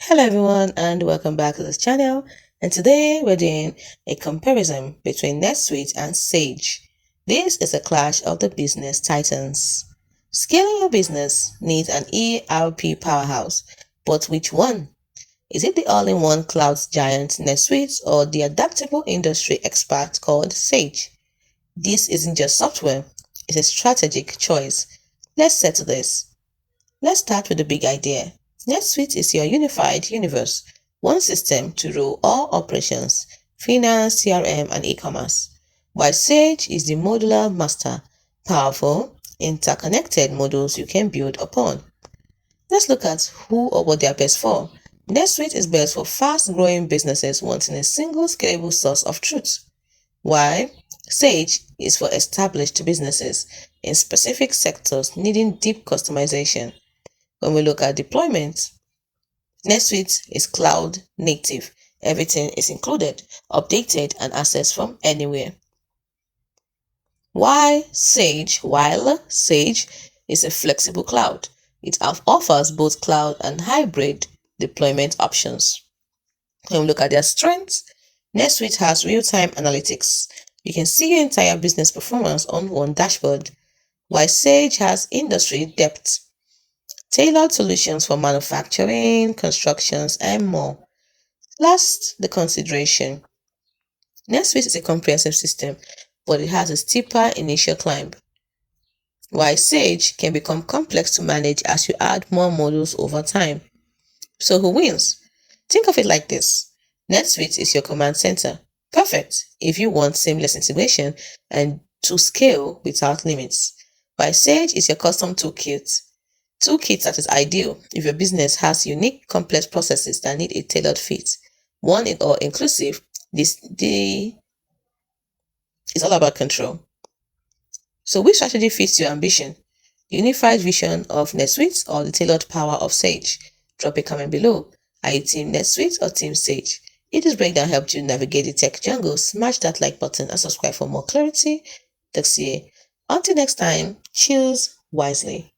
Hello everyone and welcome back to this channel, and today we're doing a comparison between Netsuite and Sage. This is a clash of the business titans. Scaling your business needs an ERP powerhouse, but which one? Is it the all-in-one cloud giant Netsuite or the adaptable industry expert called Sage? This isn't just software, it's a strategic choice. Let's settle this. Let's start with the big idea. NetSuite is your unified universe, one system to rule all operations, finance, CRM, and e-commerce. While Sage is the modular master, powerful, interconnected models you can build upon. Let's look at who or what they are best for. NetSuite is best for fast-growing businesses wanting a single scalable source of truth, while Sage is for established businesses in specific sectors needing deep customization. When we look at deployment, NetSuite is cloud native. Everything is included, updated, and accessed from anywhere. While Sage is a flexible cloud, it offers both cloud and hybrid deployment options. When we look at their strengths, NetSuite has real-time analytics. You can see your entire business performance on one dashboard, while Sage has industry depth. Tailored solutions for manufacturing, constructions, and more. Last, the consideration. NetSuite is a comprehensive system, but it has a steeper initial climb, while Sage can become complex to manage as you add more modules over time. So who wins? Think of it like this. NetSuite is your command center. Perfect if you want seamless integration and to scale without limits. While Sage is your custom toolkit that is ideal if your business has unique, complex processes that need a tailored fit. One in all inclusive, is all about control. So which strategy fits your ambition? The unified vision of NetSuite or the tailored power of Sage? Drop a comment below. Are you team NetSuite or team Sage? If this breakdown helped you navigate the tech jungle, smash that like button and subscribe for more clarity. Until next time, choose wisely.